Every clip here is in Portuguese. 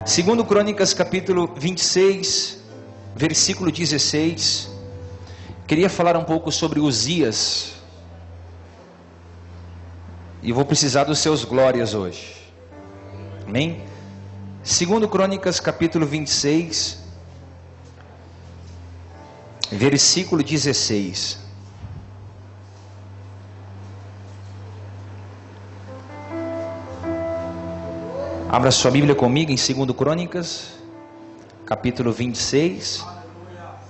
Segundo Crônicas capítulo 26, versículo 16, queria falar um pouco sobre Uzias, e vou precisar dos seus glórias hoje, amém? Segundo Crônicas capítulo 26, versículo 16, abra sua Bíblia comigo em 2 Crônicas, capítulo 26,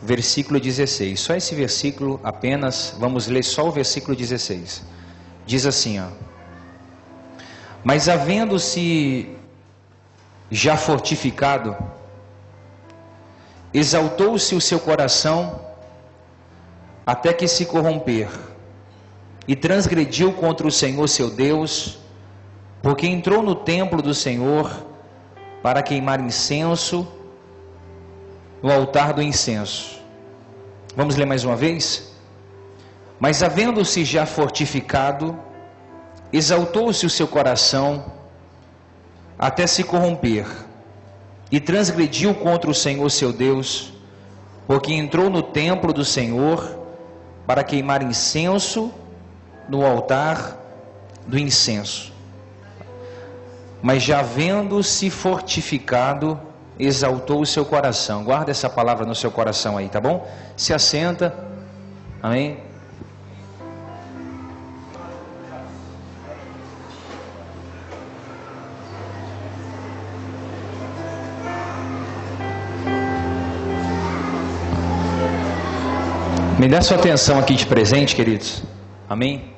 versículo 16. Só esse versículo apenas, vamos ler só o versículo 16. Diz assim, ó: Mas havendo-se já fortificado, exaltou-se o seu coração até que se corromper, e transgrediu contra o Senhor seu Deus, porque entrou no templo do Senhor para queimar incenso no altar do incenso. Vamos ler mais uma vez? Mas havendo-se já fortificado, exaltou-se o seu coração até se corromper, e transgrediu contra o Senhor seu Deus, porque entrou no templo do Senhor para queimar incenso no altar do incenso. Mas já havendo-se fortificado, exaltou o seu coração. Guarda essa palavra no seu coração aí, tá bom? Se assenta, amém? Me dá sua atenção aqui de presente, queridos, amém?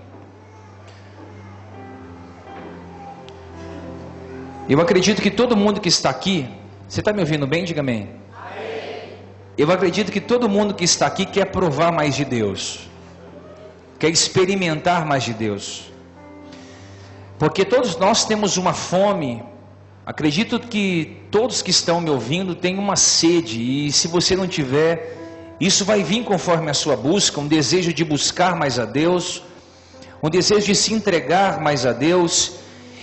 Eu acredito que todo mundo que está aqui, você está me ouvindo bem? Diga amém. Eu acredito que todo mundo que está aqui quer provar mais de Deus, quer experimentar mais de Deus, porque todos nós temos uma fome. Acredito que todos que estão me ouvindo têm uma sede, e se você não tiver, isso vai vir conforme a sua busca, um desejo de buscar mais a Deus, um desejo de se entregar mais a Deus.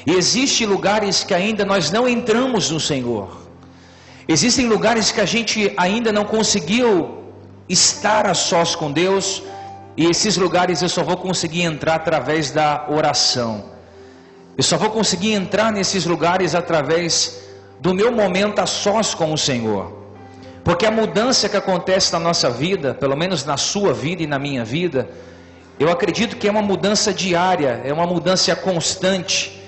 E existem lugares que ainda nós não entramos no Senhor. Existem lugares que a gente ainda não conseguiu estar a sós com Deus. E esses lugares eu só vou conseguir entrar através da oração. Eu só vou conseguir entrar nesses lugares através do meu momento a sós com o Senhor. Porque a mudança que acontece na nossa vida, pelo menos na sua vida e na minha vida, eu acredito que é uma mudança diária, é uma mudança constante.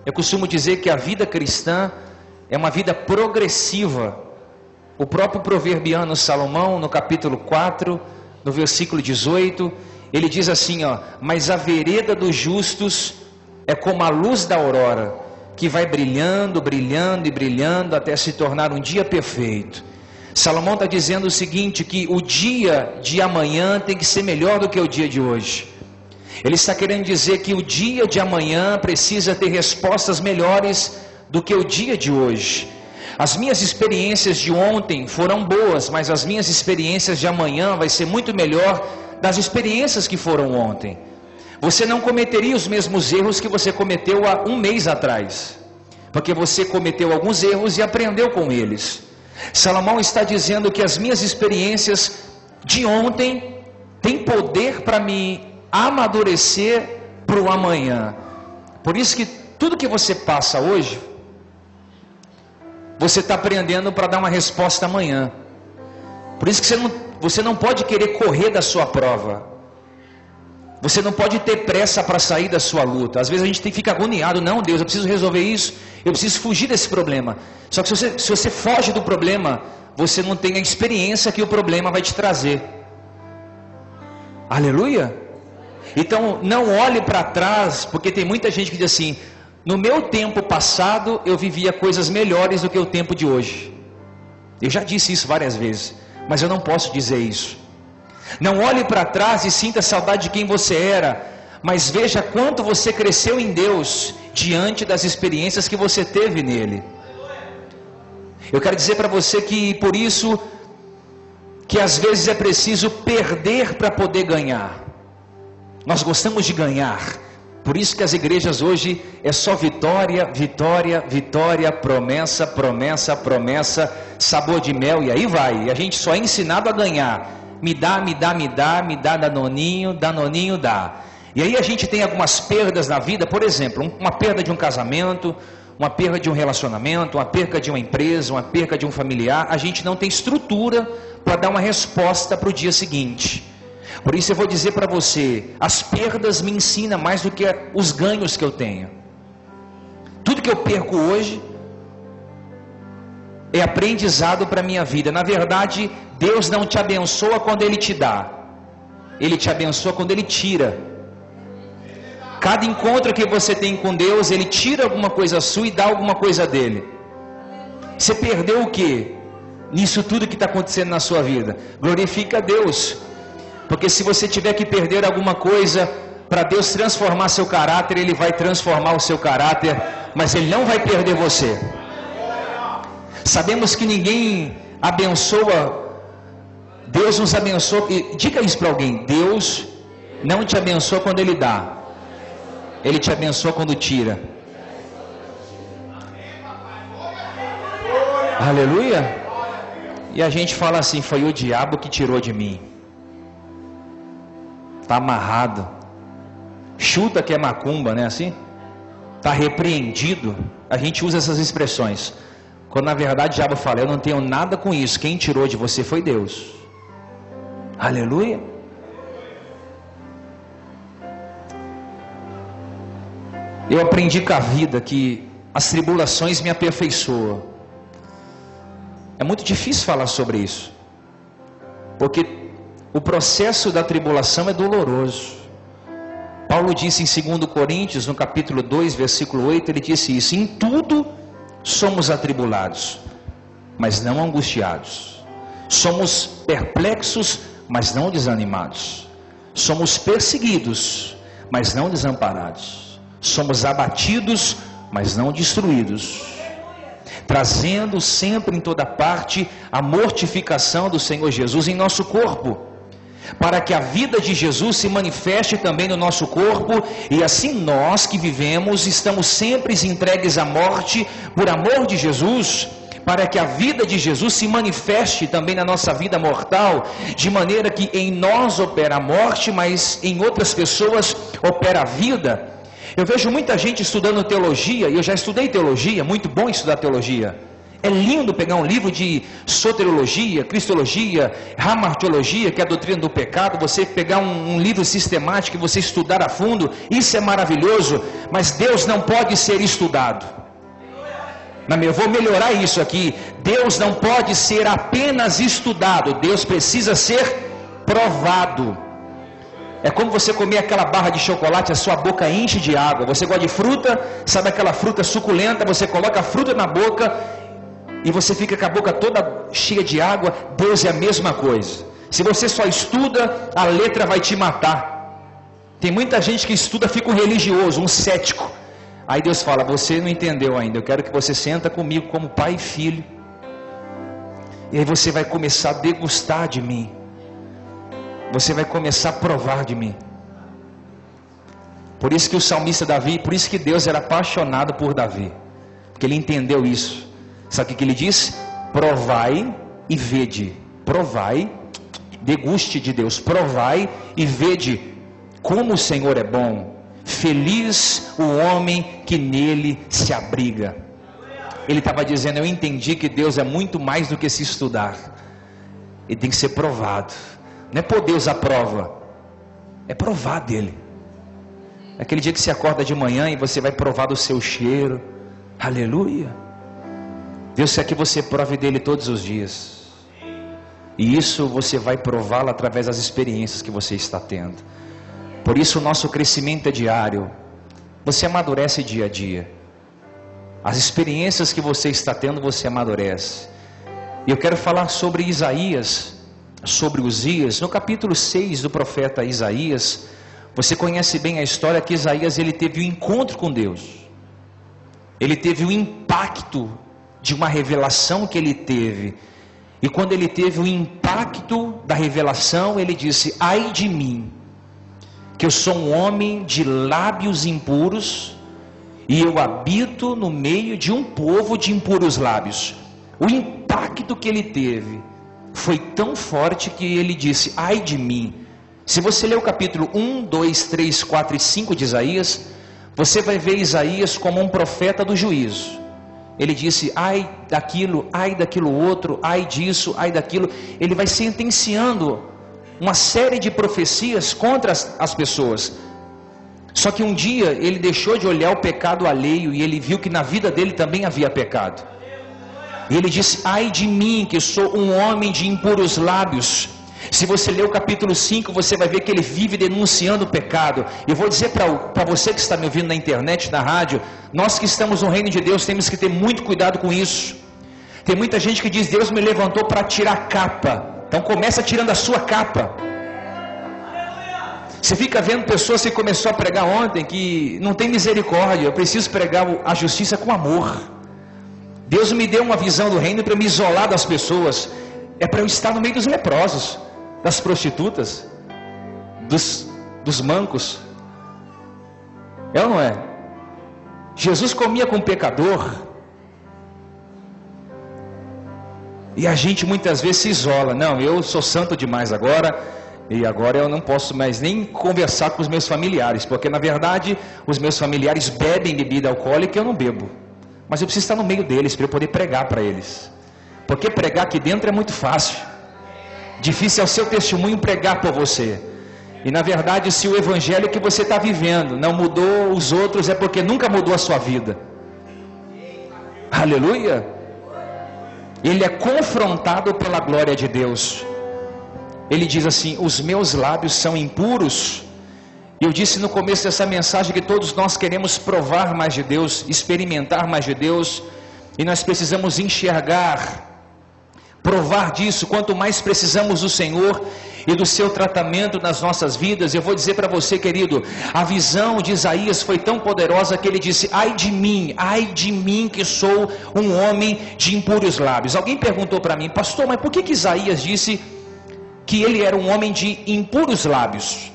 Eu costumo dizer que a vida cristã é uma vida progressiva. O próprio proverbiano Salomão, no capítulo 4, no versículo 18, ele diz assim, ó: Mas a vereda dos justos é como a luz da aurora, que vai brilhando, brilhando e brilhando até se tornar um dia perfeito. Salomão está dizendo o seguinte, que o dia de amanhã tem que ser melhor do que o dia de hoje. Ele está querendo dizer que o dia de amanhã precisa ter respostas melhores do que o dia de hoje. As minhas experiências de ontem foram boas, mas as minhas experiências de amanhã vai ser muito melhor das experiências que foram ontem. Você não cometeria os mesmos erros que você cometeu há um mês atrás, porque você cometeu alguns erros e aprendeu com eles. Salomão está dizendo que as minhas experiências de ontem têm poder para me amadurecer para o amanhã. Por isso que tudo que você passa hoje, você está aprendendo para dar uma resposta amanhã. Por isso que você não pode querer correr da sua prova. Você não pode ter pressa para sair da sua luta. Às vezes a gente fica agoniado. Não, Deus, eu preciso resolver isso, eu preciso fugir desse problema. Só que se você foge do problema, você não tem a experiência que o problema vai te trazer. Aleluia. Então não olhe para trás, porque tem muita gente que diz assim: no meu tempo passado eu vivia coisas melhores do que o tempo de hoje. Eu já disse isso várias vezes, mas eu não posso dizer isso. Não olhe para trás e sinta saudade de quem você era, mas veja quanto você cresceu em Deus diante das experiências que você teve nele. Eu quero dizer para você que por isso que às vezes é preciso perder para poder ganhar. Nós gostamos de ganhar, Por isso que as igrejas hoje é só vitória, vitória, vitória, promessa, promessa, promessa, sabor de mel, e aí vai. E a gente só é ensinado a ganhar. Me dá, me dá, me dá, me dá, danoninho, danoninho dá. E aí a gente tem algumas perdas na vida, por exemplo, uma perda de um casamento, uma perda de um relacionamento, uma perda de uma empresa, uma perda de um familiar. A gente não tem estrutura para dar uma resposta para o dia seguinte. Por isso eu vou dizer para você, as perdas me ensinam mais do que os ganhos que eu tenho. Tudo que eu perco hoje é aprendizado para a minha vida. Na verdade, Deus não te abençoa quando Ele te dá, Ele te abençoa quando Ele tira. Cada encontro que você tem com Deus, Ele tira alguma coisa sua e dá alguma coisa dele. Você perdeu o que? Nisso tudo que está acontecendo na sua vida. Glorifica a Deus. Porque se você tiver que perder alguma coisa para Deus transformar seu caráter, Ele vai transformar o seu caráter, mas Ele não vai perder você. Sabemos que ninguém abençoa, Deus nos abençoa. Diga isso para alguém: Deus não te abençoa quando Ele dá, Ele te abençoa quando tira. Aleluia. E a gente fala assim: foi o diabo que tirou de mim. Está amarrado, chuta que é macumba, né? Assim, está repreendido. A gente usa essas expressões, quando na verdade o diabo fala: eu não tenho nada com isso, quem tirou de você foi Deus. Aleluia. Eu aprendi com a vida que as tribulações me aperfeiçoam. É muito difícil falar sobre isso, porque o processo da tribulação é doloroso. Paulo disse em 2 Coríntios, no capítulo 2, versículo 8, ele disse isso: em tudo somos atribulados, mas não angustiados. Somos perplexos, mas não desanimados. Somos perseguidos, mas não desamparados. Somos abatidos, mas não destruídos. Trazendo sempre em toda parte a mortificação do Senhor Jesus em nosso corpo, para que a vida de Jesus se manifeste também no nosso corpo, e assim nós que vivemos estamos sempre entregues à morte por amor de Jesus, para que a vida de Jesus se manifeste também na nossa vida mortal, de maneira que em nós opera a morte, mas em outras pessoas opera a vida. Eu vejo muita gente estudando teologia, e eu já estudei teologia, muito bom estudar teologia. É lindo pegar um livro de soteriologia, cristologia, hamartiologia, que é a doutrina do pecado, você pegar um livro sistemático e você estudar a fundo, isso é maravilhoso, mas Deus não pode ser estudado. Eu vou melhorar isso aqui. Deus não pode ser apenas estudado, Deus precisa ser provado. É como você comer aquela barra de chocolate, a sua boca enche de água. Você gosta de fruta, sabe aquela fruta suculenta, você coloca a fruta na boca e você fica com a boca toda cheia de água. Deus é a mesma coisa. Se você só estuda, a letra vai te matar. Tem muita gente que estuda, fica um religioso, um cético. Aí Deus fala: você não entendeu ainda, eu quero que você senta comigo como pai e filho, e aí você vai começar a degustar de mim. Você vai começar a provar de mim. Por isso que o salmista Davi, por isso que Deus era apaixonado por Davi, porque ele entendeu isso. Sabe o que ele diz? Provai e vede. Provai, deguste de Deus. Provai e vede como o Senhor é bom. Feliz o homem que nele se abriga. Ele estava dizendo: eu entendi que Deus é muito mais do que se estudar. Ele tem que ser provado. Não é por Deus a prova, é provar dele. Aquele dia que você acorda de manhã e você vai provar do seu cheiro. Aleluia. Deus quer que você prove dele todos os dias, e isso você vai prová-lo através das experiências que você está tendo. Por isso o nosso crescimento é diário. Você amadurece dia a dia. As experiências que você está tendo, você amadurece. E eu quero falar sobre Isaías, sobre Uzias, no capítulo 6 do profeta Isaías. Você conhece bem a história que Isaías, ele teve um encontro com Deus. Ele teve um impacto de uma revelação que ele teve. E quando ele teve o impacto da revelação, ele disse: ai de mim, que eu sou um homem de lábios impuros e eu habito no meio de um povo de impuros lábios. O impacto que ele teve foi tão forte que ele disse: ai de mim. Se você ler o capítulo 1, 2, 3, 4 e 5 de Isaías, você vai ver Isaías como um profeta do juízo. Ele disse: ai daquilo outro, ai disso, ai daquilo. Ele vai sentenciando uma série de profecias contra as pessoas. Só que um dia ele deixou de olhar o pecado alheio e ele viu que na vida dele também havia pecado. E ele disse: ai de mim, que sou um homem de impuros lábios. Se você ler o capítulo 5, você vai ver que ele vive denunciando o pecado. Eu vou dizer para você que está me ouvindo na internet, na rádio, nós que estamos no reino de Deus temos que ter muito cuidado com isso. Tem muita gente que diz: Deus me levantou para tirar a capa. Então começa tirando a sua capa. Você fica vendo pessoas que começou a pregar ontem que não tem misericórdia. Eu preciso pregar a justiça com amor. Deus me deu uma visão do reino para me isolar das pessoas. É para eu estar no meio dos leprosos, das prostitutas, dos mancos. É ou não é? Jesus comia com pecador. E a gente muitas vezes se isola. Não, eu sou santo demais agora. E agora eu não posso mais nem conversar com os meus familiares. Porque na verdade os meus familiares bebem bebida alcoólica e eu não bebo. Mas eu preciso estar no meio deles para eu poder pregar para eles. Porque pregar aqui dentro é muito fácil. Difícil é o seu testemunho pregar por você. E na verdade, se o evangelho que você está vivendo não mudou os outros, é porque nunca mudou a sua vida. Aleluia! Ele é confrontado pela glória de Deus. Ele diz assim: os meus lábios são impuros. Eu disse no começo dessa mensagem que todos nós queremos provar mais de Deus, experimentar mais de Deus, e nós precisamos enxergar, provar disso. Quanto mais precisamos do Senhor e do seu tratamento nas nossas vidas. Eu vou dizer para você, querido, a visão de Isaías foi tão poderosa que ele disse: ai de mim que sou um homem de impuros lábios. Alguém perguntou para mim: pastor, mas por que Isaías disse que ele era um homem de impuros lábios?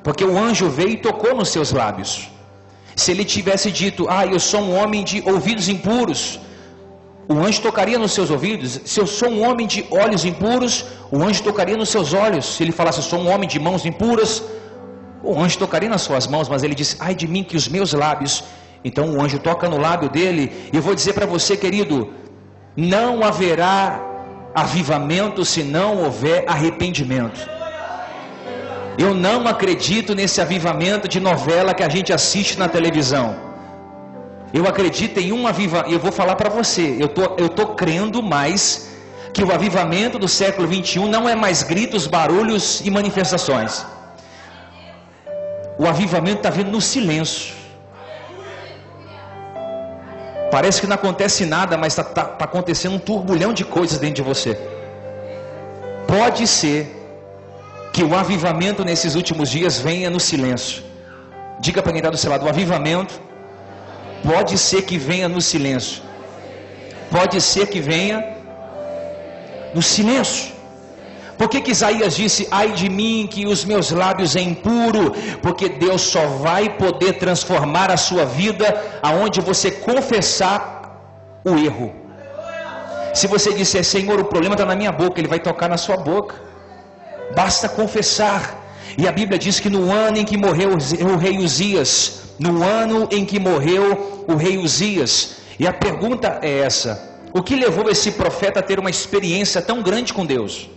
Porque o anjo veio e tocou nos seus lábios. Se ele tivesse dito: eu sou um homem de ouvidos impuros, o anjo tocaria nos seus ouvidos. Se eu sou um homem de olhos impuros, o anjo tocaria nos seus olhos. Se ele falasse: eu sou um homem de mãos impuras, o anjo tocaria nas suas mãos. Mas ele disse: ai de mim que os meus lábios. Então o anjo toca no lábio dele. E eu vou dizer para você, querido, não haverá avivamento se não houver arrependimento. Eu não acredito nesse avivamento de novela que a gente assiste na televisão. Eu acredito em um avivamento. Eu vou falar para você, eu tô crendo mais que o avivamento do século 21 não é mais gritos, barulhos e manifestações. O avivamento está vindo no silêncio. Parece que não acontece nada, mas está acontecendo um turbulhão de coisas dentro de você. Pode ser que o avivamento nesses últimos dias venha no silêncio. Diga para quem está do seu lado: o avivamento pode ser que venha no silêncio. Pode ser que venha no silêncio. Por que Isaías disse: ai de mim que os meus lábios é impuro? Porque Deus só vai poder transformar a sua vida aonde você confessar o erro. Se você disser: Senhor, o problema está na minha boca, Ele vai tocar na sua boca. Basta confessar. E a Bíblia diz que no ano em que morreu o rei Uzias, e a pergunta é essa: o que levou esse profeta a ter uma experiência tão grande com Deus?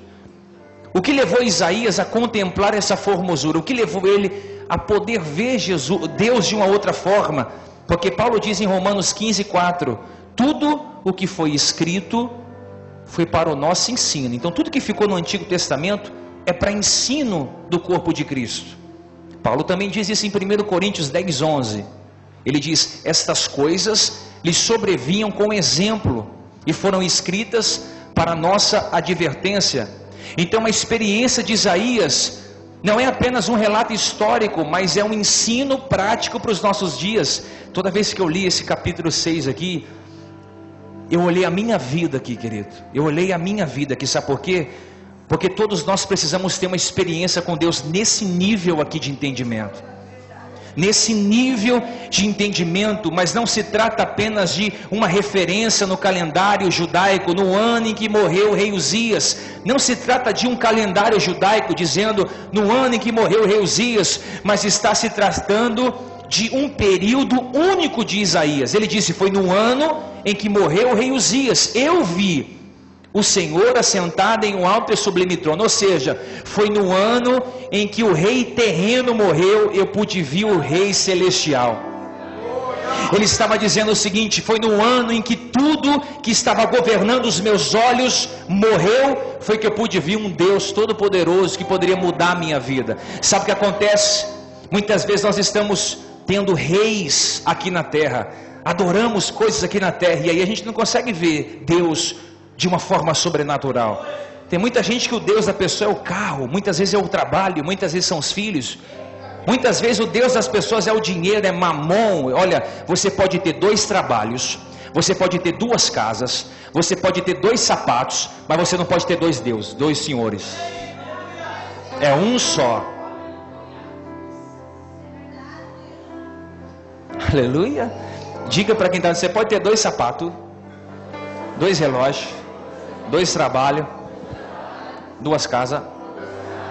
O que levou Isaías a contemplar essa formosura? O que levou ele a poder ver Deus de uma outra forma? Porque Paulo diz em Romanos 15:4: tudo o que foi escrito foi para o nosso ensino. Então tudo que ficou no Antigo Testamento é para ensino do corpo de Cristo. Paulo também diz isso em 1 Coríntios 10:11. Ele diz: estas coisas lhe sobrevinham com exemplo e foram escritas para nossa advertência. Então a experiência de Isaías não é apenas um relato histórico, mas é um ensino prático para os nossos dias. Toda vez que eu li esse capítulo 6 aqui, eu olhei a minha vida aqui, querido. Eu olhei a minha vida aqui, sabe por quê? Porque todos nós precisamos ter uma experiência com Deus nesse nível aqui de entendimento. Nesse nível de entendimento, mas não se trata apenas de uma referência no calendário judaico, no ano em que morreu o rei Uzias. Não se trata de um calendário judaico dizendo no ano em que morreu o rei Uzias, mas está se tratando de um período único de Isaías. Ele disse: foi no ano em que morreu o rei Uzias, eu vi o Senhor assentado em um alto e sublime trono. Ou seja, foi no ano em que o rei terreno morreu, eu pude ver o rei celestial. Ele estava dizendo o seguinte: foi no ano em que tudo que estava governando os meus olhos morreu, foi que eu pude ver um Deus todo poderoso que poderia mudar a minha vida. Sabe o que acontece? Muitas vezes nós estamos tendo reis aqui na terra, adoramos coisas aqui na terra, e aí a gente não consegue ver Deus de uma forma sobrenatural. Tem muita gente que o Deus da pessoa é o carro, muitas vezes é o trabalho, muitas vezes são os filhos, muitas vezes o Deus das pessoas é o dinheiro, é mamon. Olha, você pode ter 2 trabalhos, você pode ter 2 casas, você pode ter 2 sapatos, mas você não pode ter 2 deuses, 2 senhores. É um só. Aleluia. Diga para quem está: você pode ter 2 sapatos, 2 relógios, 2 trabalhos, 2 casas,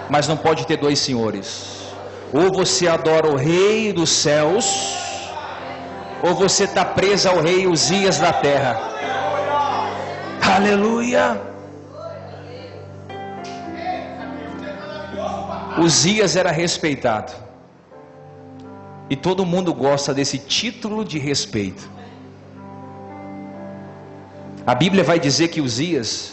mas não pode ter 2 senhores. Ou você adora o rei dos céus, ou você está preso ao rei Uzias da terra. Aleluia. Uzias era respeitado, e todo mundo gosta desse título de respeito. A Bíblia vai dizer que Uzias,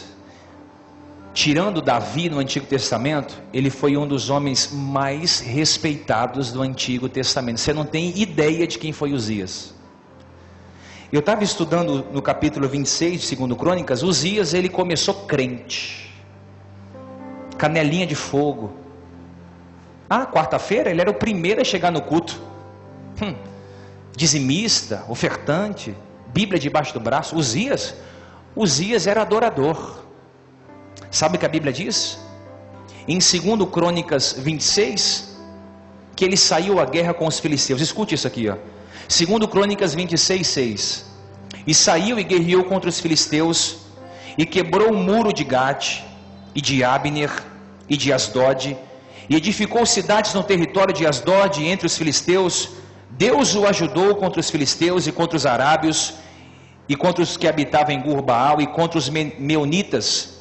tirando Davi no Antigo Testamento, ele foi um dos homens mais respeitados do Antigo Testamento. Você não tem ideia de quem foi Uzias. Eu estava estudando no capítulo 26 de 2 Crônicas. Uzias, ele começou crente, canelinha de fogo. Quarta-feira ele era o primeiro a chegar no culto, dizimista, ofertante, Bíblia debaixo do braço. Uzias era adorador. Sabe o que a Bíblia diz? Em 2 Crônicas 26, que ele saiu à guerra com os filisteus. Escute isso aqui, ó. 2 Crônicas 26, 6. E saiu e guerreou contra os filisteus, e quebrou o muro de Gate, e de Abner, e de Asdod, e edificou cidades no território de Asdod, entre os filisteus. Deus o ajudou contra os filisteus e contra os arábios, e contra os que habitavam em Gur-Baal, e contra os meunitas.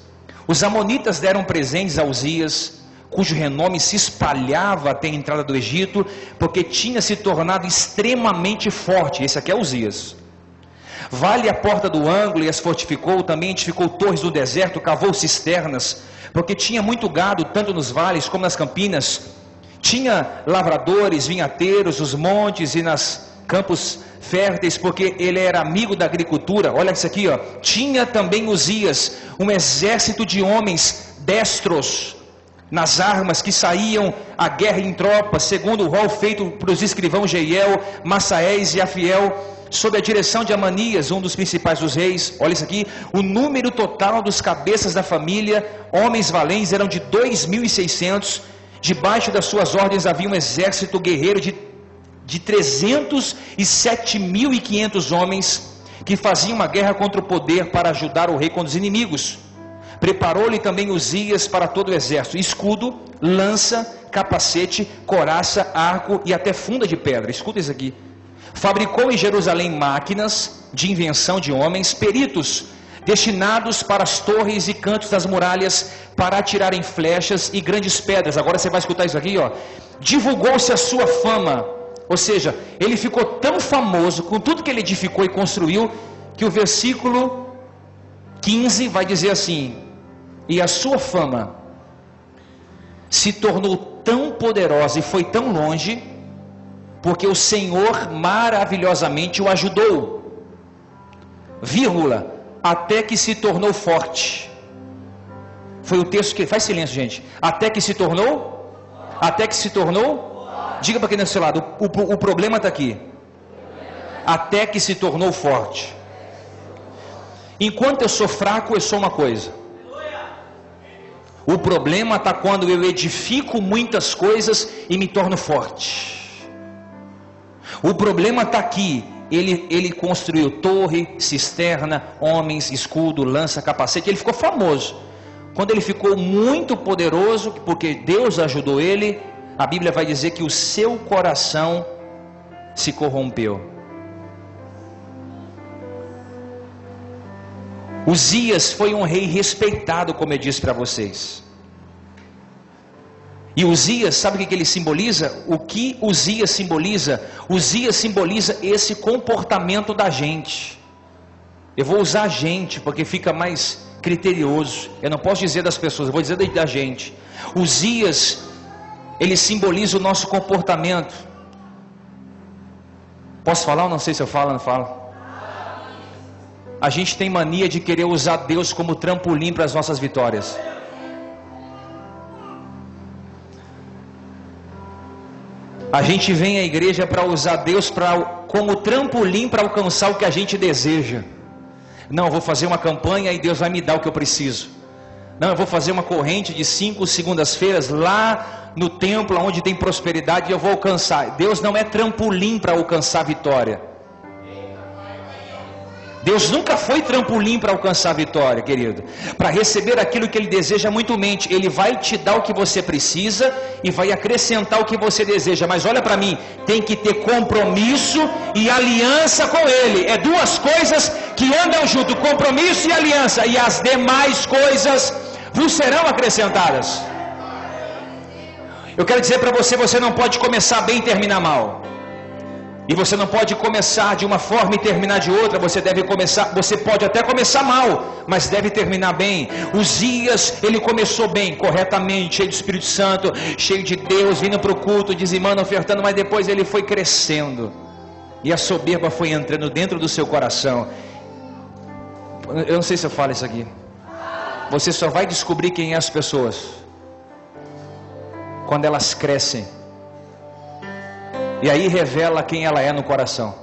Os amonitas deram presentes a Uzias, cujo renome se espalhava até a entrada do Egito, porque tinha se tornado extremamente forte. Esse aqui é Uzias. Vale a porta do ângulo e as fortificou, também edificou torres no deserto, cavou cisternas, porque tinha muito gado, tanto nos vales como nas campinas. Tinha lavradores, vinhateiros, nos montes e nas campos férteis, porque ele era amigo da agricultura. Olha isso aqui, ó. Tinha também Uzias um exército de homens destros nas armas, que saíam à guerra em tropas, segundo o rol feito por os escrivãos Jeiel, Massaés e Afiel, sob a direção de Amanias, um dos principais dos reis. Olha isso aqui: o número total dos cabeças da família, homens valentes, eram de 2.600. Debaixo das suas ordens havia um exército guerreiro de 307.500 homens, que faziam uma guerra contra o poder para ajudar o rei contra os inimigos. Preparou-lhe também Uzias para todo o exército: escudo, lança, capacete, coraça, arco e até funda de pedra. Escuta isso aqui. Fabricou em Jerusalém máquinas de invenção de homens, peritos, destinados para as torres e cantos das muralhas, para atirarem flechas e grandes pedras. Agora você vai escutar isso aqui, ó. Divulgou-se a sua fama. Ou seja, ele ficou tão famoso com tudo que ele edificou e construiu, que o versículo 15 vai dizer assim: e a sua fama se tornou tão poderosa e foi tão longe, porque o Senhor maravilhosamente o ajudou, vírgula, até que se tornou forte. Foi o texto que... Faz silêncio, gente. Até que se tornou? Até que se tornou? Diga para quem está do seu lado: o problema está aqui. Até que se tornou forte. Enquanto eu sou fraco, eu sou uma coisa. O problema está quando eu edifico muitas coisas e me torno forte. O problema está aqui. Ele construiu torre, cisterna, homens, escudo, lança, capacete. Ele ficou famoso. Quando ele ficou muito poderoso, porque Deus ajudou ele, a Bíblia vai dizer que o seu coração se corrompeu. Uzias foi um rei respeitado, como eu disse para vocês. E Uzias, sabe o que ele simboliza? O que Uzias simboliza? Uzias simboliza esse comportamento da gente. Eu vou usar a gente, porque fica mais criterioso. Eu não posso dizer das pessoas, eu vou dizer da gente. Uzias, ele simboliza o nosso comportamento. Posso falar ou não sei se eu falo ou não falo? A gente tem mania de querer usar Deus como trampolim para as nossas vitórias. A gente vem à igreja para usar Deus como trampolim para alcançar o que a gente deseja. Não, eu vou fazer uma campanha e Deus vai me dar o que eu preciso. Não, eu vou fazer uma corrente de 5 segundas-feiras lá no templo onde tem prosperidade e eu vou alcançar. Deus não é trampolim para alcançar a vitória. Deus nunca foi trampolim para alcançar a vitória, querido. Para receber aquilo que Ele deseja muito mente. Ele vai te dar o que você precisa e vai acrescentar o que você deseja. Mas olha para mim, tem que ter compromisso e aliança com Ele. É duas coisas que andam junto, compromisso e aliança. E as demais coisas vos serão acrescentadas. Eu quero dizer para você, você não pode começar bem e terminar mal. E você não pode começar de uma forma e terminar de outra. Você pode até começar mal, mas deve terminar bem. Uzias, ele começou bem, corretamente, cheio do Espírito Santo, cheio de Deus, vindo para o culto, dizimando, ofertando, mas depois ele foi crescendo. E a soberba foi entrando dentro do seu coração. Eu não sei se eu falo isso aqui. Você só vai descobrir quem é as pessoas quando elas crescem. E aí revela quem ela é no coração.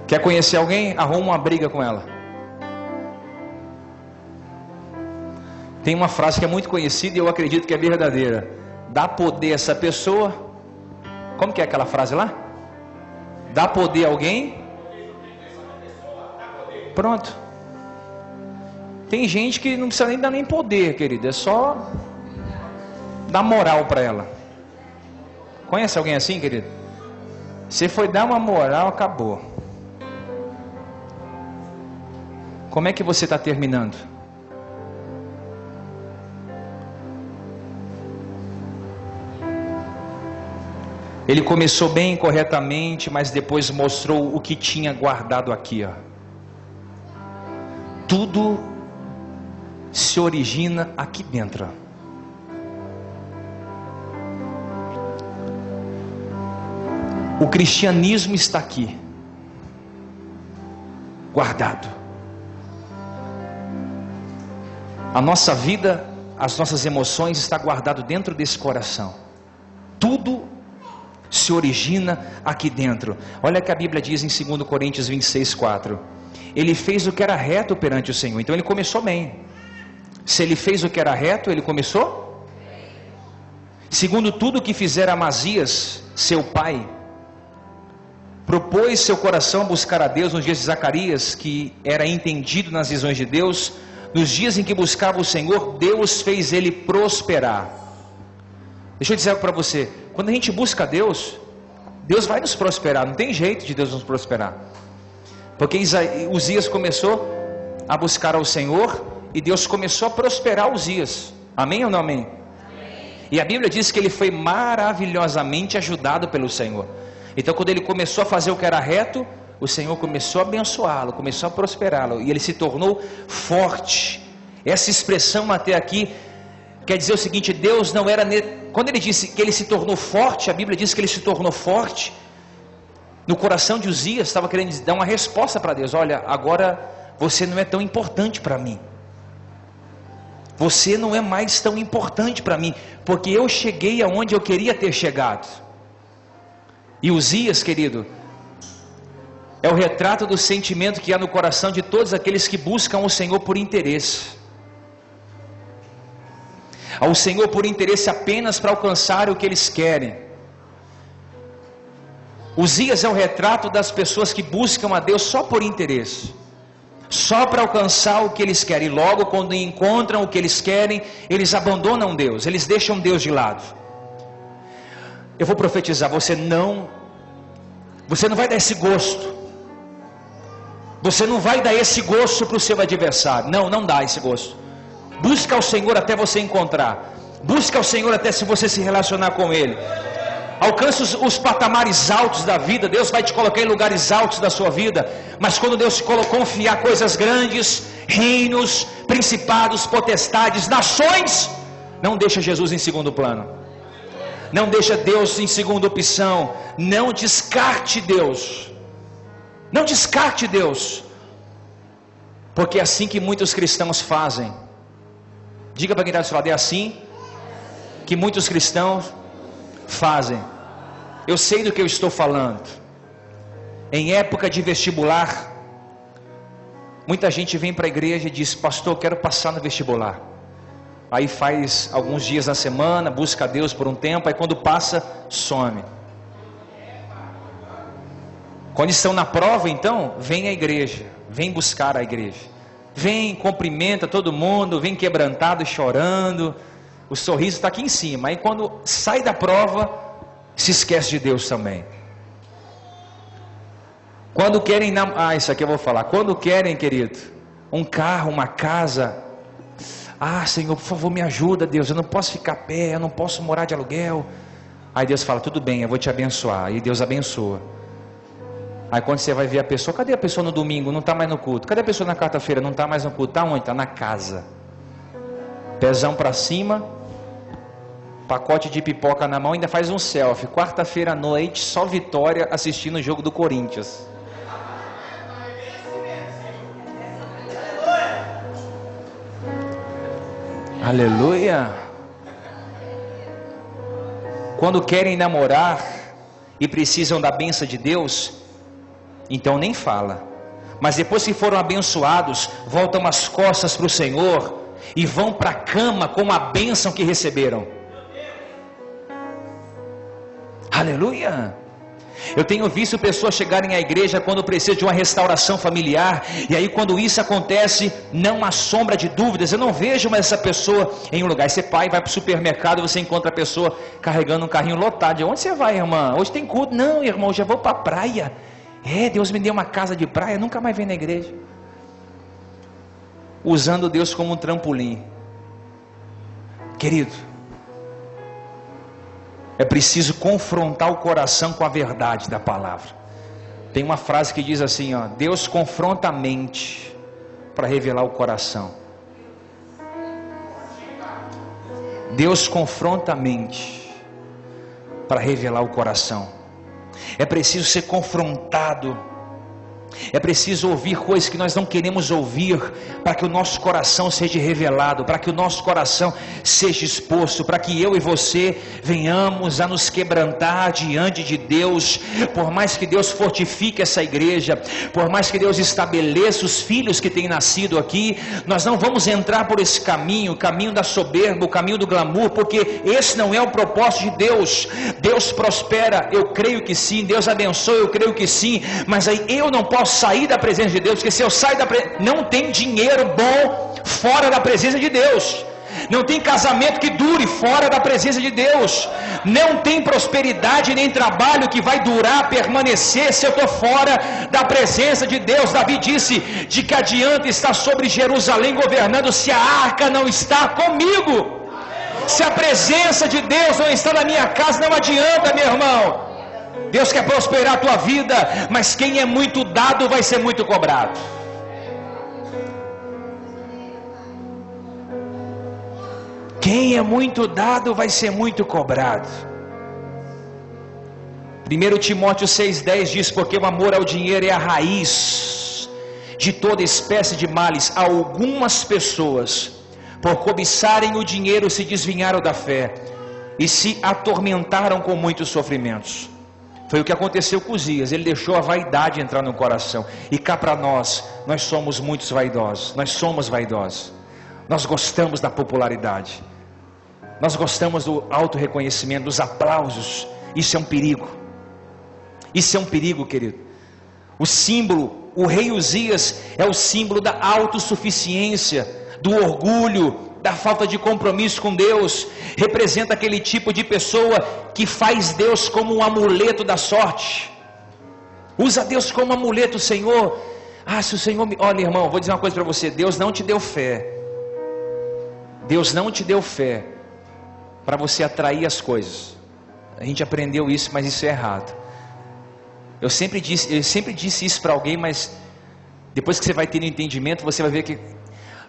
Quer conhecer alguém? Arruma uma briga com ela. Tem uma frase que é muito conhecida e eu acredito que é verdadeira. Dá poder a essa pessoa. Como que é aquela frase lá? Dá poder a alguém. Pronto. Tem gente que não precisa nem dar nem poder, querido. É só dá moral para ela. Conhece alguém assim, querido? Você foi dar uma moral, acabou. Como é que você está terminando? Ele começou bem, corretamente, mas depois mostrou o que tinha guardado aqui, ó. Tudo se origina aqui dentro. O cristianismo está aqui, guardado. A nossa vida, as nossas emoções está guardado dentro desse coração. Tudo se origina aqui dentro. Olha o que a Bíblia diz em 2 Coríntios 26:4. Ele fez o que era reto perante o Senhor. Então ele começou bem. Se ele fez o que era reto, ele começou? Segundo tudo que fizera Amazias, seu pai, propôs seu coração buscar a Deus nos dias de Zacarias, que era entendido nas visões de Deus. Nos dias em que buscava o Senhor, Deus fez ele prosperar. Deixa eu dizer algo para você. Quando a gente busca a Deus, Deus vai nos prosperar. Não tem jeito de Deus nos prosperar. Porque Uzias começou a buscar ao Senhor e Deus começou a prosperar Uzias. Amém ou não amém? E a Bíblia diz que ele foi maravilhosamente ajudado pelo Senhor. Então quando ele começou a fazer o que era reto, o Senhor começou a abençoá-lo, começou a prosperá-lo, e ele se tornou forte. Essa expressão até aqui quer dizer o seguinte: Deus não era... Quando ele disse que ele se tornou forte, a Bíblia diz que ele se tornou forte no coração de Uzias. Estava querendo dar uma resposta para Deus: olha, agora você não é tão importante para mim. Você não é mais tão importante para mim, porque eu cheguei aonde eu queria ter chegado. E Uzias, querido, É o retrato do sentimento que há no coração de todos aqueles que buscam o Senhor por interesse. Ao Senhor por interesse apenas para alcançar o que eles querem. Uzias é o retrato das pessoas que buscam a Deus só por interesse, só para alcançar o que eles querem. E logo quando encontram o que eles querem, eles abandonam Deus, eles deixam Deus de lado. Eu vou profetizar, você não vai dar esse gosto. Você não vai dar esse gosto para o seu adversário. Não dá esse gosto. Busca o Senhor até você encontrar. Busca o Senhor até se você se relacionar com Ele. Alcance os patamares altos da vida. Deus vai te colocar em lugares altos da sua vida. Mas quando Deus te colocou confiar coisas grandes, reinos, principados, potestades, nações, não deixa Jesus em segundo plano. Não deixa Deus em segunda opção. Não descarte Deus. Não descarte Deus. Porque é assim que muitos cristãos fazem. Diga para quem está do seu lado, é assim que muitos cristãos fazem. Eu sei do que eu estou falando. Em época de vestibular, muita gente vem para a igreja e diz: pastor, eu quero passar no vestibular. Aí faz alguns dias na semana, busca a Deus por um tempo, aí quando passa, some. Quando estão na prova, então, vem à igreja, vem buscar a igreja, vem, cumprimenta todo mundo, vem quebrantado e chorando, o sorriso está aqui em cima. Aí quando sai da prova, se esquece de Deus também. Quando querem, isso aqui eu vou falar. Quando querem, querido, um carro, uma casa, Senhor, por favor me ajuda, Deus, eu não posso ficar a pé, eu não posso morar de aluguel. Aí Deus fala: tudo bem, eu vou te abençoar. Aí Deus abençoa. Aí quando você vai ver a pessoa, cadê a pessoa no domingo? Não está mais no culto. Cadê a pessoa na quarta-feira? Não está mais no culto. Está onde? Está na casa. Pezão para cima, pacote de pipoca na mão, ainda faz um selfie. Quarta-feira à noite, só vitória, assistindo o jogo do Corinthians. Aleluia. Quando querem namorar e precisam da bênção de Deus, então nem fala. Mas depois que foram abençoados, voltam as costas para o Senhor e vão para a cama com a bênção que receberam. Aleluia. Eu tenho visto pessoas chegarem à igreja quando precisam de uma restauração familiar, e aí quando isso acontece, não há sombra de dúvidas, eu não vejo mais essa pessoa em um lugar. Você pai, vai para o supermercado, você encontra a pessoa carregando um carrinho lotado. De onde você vai, irmã? Hoje tem culto. Não, irmão, já vou para a praia. Deus me deu uma casa de praia, nunca mais vem na igreja. Usando Deus como um trampolim. Querido, é preciso confrontar o coração com a verdade da palavra. Tem uma frase que diz assim, Deus confronta a mente para revelar o coração. Deus confronta a mente para revelar o coração. É preciso ser confrontado. É preciso ouvir coisas que nós não queremos ouvir, para que o nosso coração seja revelado, para que o nosso coração seja exposto, para que eu e você venhamos a nos quebrantar diante de Deus. Por mais que Deus fortifique essa igreja, por mais que Deus estabeleça os filhos que têm nascido aqui, nós não vamos entrar por esse caminho, o caminho da soberba, o caminho do glamour, porque esse não é o propósito de Deus. Deus prospera, eu creio que sim. Deus abençoa, eu creio que sim. Mas aí eu não posso sair da presença de Deus, porque se eu sair da presença, não tem dinheiro bom fora da presença de Deus, não tem casamento que dure fora da presença de Deus, não tem prosperidade nem trabalho que vai durar, permanecer, se eu estou fora da presença de Deus. Davi disse: de que adianta estar sobre Jerusalém governando, se a arca não está comigo? Se a presença de Deus não está na minha casa, não adianta, meu irmão. Deus quer prosperar a tua vida, mas quem é muito dado vai ser muito cobrado. Quem é muito dado vai ser muito cobrado. 1 Timóteo 6,10 diz: porque o amor ao dinheiro é a raiz de toda espécie de males. Algumas pessoas, por cobiçarem o dinheiro, se desviaram da fé e se atormentaram com muitos sofrimentos. Foi o que aconteceu com Uzias. Ele deixou a vaidade entrar no coração. E cá para nós somos muitos vaidosos. Nós somos vaidosos. Nós gostamos da popularidade. Nós gostamos do auto-reconhecimento, dos aplausos. Isso é um perigo. Isso é um perigo, querido. O símbolo, o rei Uzias é o símbolo da autossuficiência, do orgulho, da falta de compromisso com Deus. Representa aquele tipo de pessoa que faz Deus como um amuleto da sorte. Usa Deus como amuleto. Senhor, se o Senhor me... Olha, irmão, vou dizer uma coisa para você. Deus não te deu fé. Deus não te deu fé para você atrair as coisas. A gente aprendeu isso, mas isso é errado. Eu sempre disse isso para alguém, mas depois que você vai ter um entendimento, você vai ver que